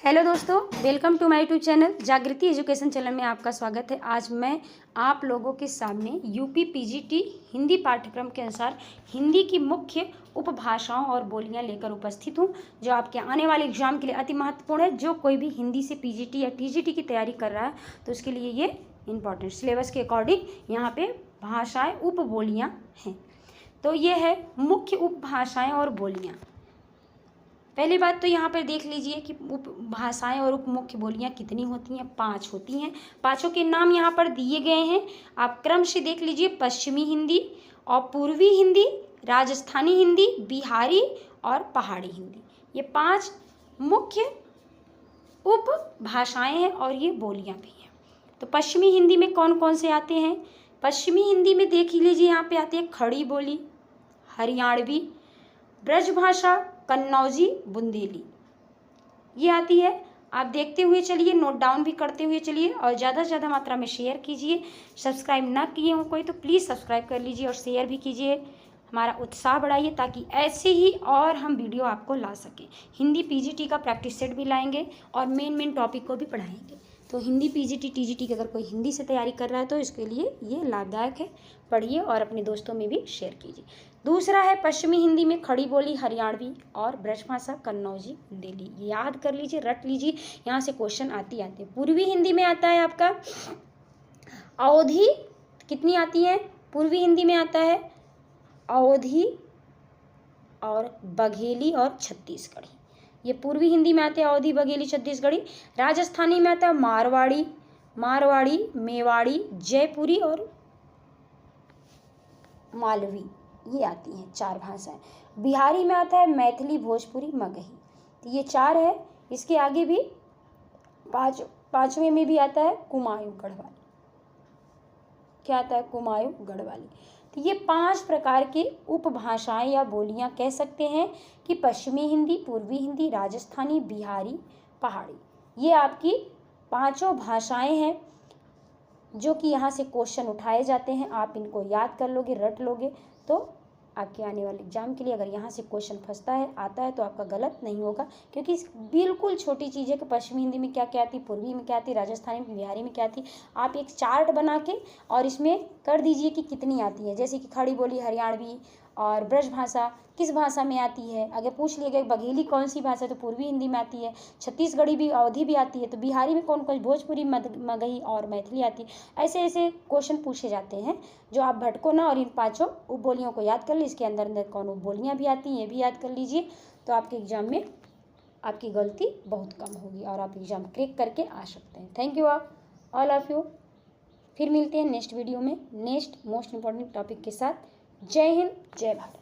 Hello दोस्तों, welcome to my YouTube channel Jagriti education channel में आपका स्वागत है। आज मैं आप लोगों के सामने यूपी पीजीटी हिंदी पाठ्यक्रम के अनुसार हिंदी की मुख्य उपभाषाओं और बोलियां लेकर उपस्थित हूं, जो आपके आने वाले एग्जाम के लिए अति महत्वपूर्ण है। जो कोई भी हिंदी से पीजीटी या टीजीटी की तैयारी कर रहा है तो उसके लिए ये इम्पॉर्टेंट सिलेबस के अकॉर्डिंग यहाँ पे भाषाएँ उपबोलियाँ हैं। तो ये है मुख्य उपभाषाएँ और बोलियाँ। पहली बात तो यहाँ पर देख लीजिए कि उपभाषाएँ और उपमुख्य बोलियाँ कितनी होती हैं। 5 होती हैं। पाँचों के नाम यहाँ पर दिए गए हैं, आप क्रम से देख लीजिए। पश्चिमी हिंदी और पूर्वी हिंदी, राजस्थानी हिंदी, बिहारी और पहाड़ी हिंदी, ये 5 मुख्य उपभाषाएँ हैं और ये बोलियाँ भी हैं। तो पश्चिमी हिंदी में कौन कौन से आते हैं? पश्चिमी हिंदी में देख लीजिए, यहाँ पे आती है खड़ी बोली, हरियाणवी, ब्रजभाषा, कन्नौजी, बुंदेली, ये आती है। आप देखते हुए चलिए, नोट डाउन भी करते हुए चलिए और ज़्यादा से ज़्यादा मात्रा में शेयर कीजिए। सब्सक्राइब ना किए हो कोई तो प्लीज़ सब्सक्राइब कर लीजिए और शेयर भी कीजिए, हमारा उत्साह बढ़ाइए ताकि ऐसे ही और हम वीडियो आपको ला सकें। हिंदी पीजीटी का प्रैक्टिस सेट भी लाएंगे और मेन टॉपिक को भी पढ़ाएंगे। तो हिंदी पीजीटी टीजीटी की अगर कोई हिंदी से तैयारी कर रहा है तो इसके लिए ये लाभदायक है। पढ़िए और अपने दोस्तों में भी शेयर कीजिए। दूसरा है पश्चिमी हिंदी में खड़ी बोली, हरियाणवी और ब्रजभाषा, कन्नौजी, बुंदेली, याद कर लीजिए, रट लीजिए, यहाँ से क्वेश्चन आते हैं। पूर्वी हिंदी में आता है आपका अवधी, कितनी आती है? पूर्वी हिंदी में आता है अवधी और बघेली और छत्तीसगढ़ी, ये पूर्वी हिंदी में आते हैं अवधी, बघेली, छत्तीसगढ़ी। राजस्थानी में आता है मारवाड़ी, मेवाड़ी, जयपुरी और मालवी, ये आती हैं 4 भाषाएं। बिहारी में आता है मैथिली, भोजपुरी, मगही, तो ये 4 है। इसके आगे भी पाँचवें में भी आता है कुमाऊं गढ़वाली। क्या आता है? कुमाऊं गढ़वाली। तो ये 5 प्रकार की उपभाषाएं या बोलियां कह सकते हैं कि पश्चिमी हिंदी, पूर्वी हिंदी, राजस्थानी, बिहारी, पहाड़ी, ये आपकी 5 भाषाएं हैं जो कि यहाँ से क्वेश्चन उठाए जाते हैं। आप इनको याद कर लोगे, रट लोगे तो आपके आने वाले एग्जाम के लिए अगर यहाँ से क्वेश्चन फंसता है, आता है तो आपका गलत नहीं होगा, क्योंकि बिल्कुल छोटी चीज़ है कि पश्चिमी हिंदी में क्या क्या आती, पूर्वी में क्या आती, राजस्थानी में, बिहारी में क्या आती। आप एक चार्ट बना के और इसमें कर दीजिए कि कितनी आती है। जैसे कि खड़ी बोली हरियाणवी और ब्रजभाषा किस भाषा में आती है, अगर पूछ लिया गया बघेली कौन सी भाषा है तो पूर्वी हिंदी में आती है। छत्तीसगढ़ी भी, अवधी भी आती है, तो बिहारी में कौन कौन, भोजपुरी, मगही और मैथिली आती है। ऐसे ऐसे क्वेश्चन पूछे जाते हैं, जो आप भटको ना और इन 5 उपबोलियों को याद कर लीजिए। इसके अंदर अंदर कौन उपबोलियाँ भी आती हैं ये भी याद कर लीजिए, तो आपके एग्जाम में आपकी गलती बहुत कम होगी और आप एग्जाम क्रैक करके आ सकते हैं। Thank you all of you. फिर मिलते हैं नेक्स्ट वीडियो में नेक्स्ट मोस्ट इम्पॉर्टेंट टॉपिक के साथ। जय हिंद, जय भारत।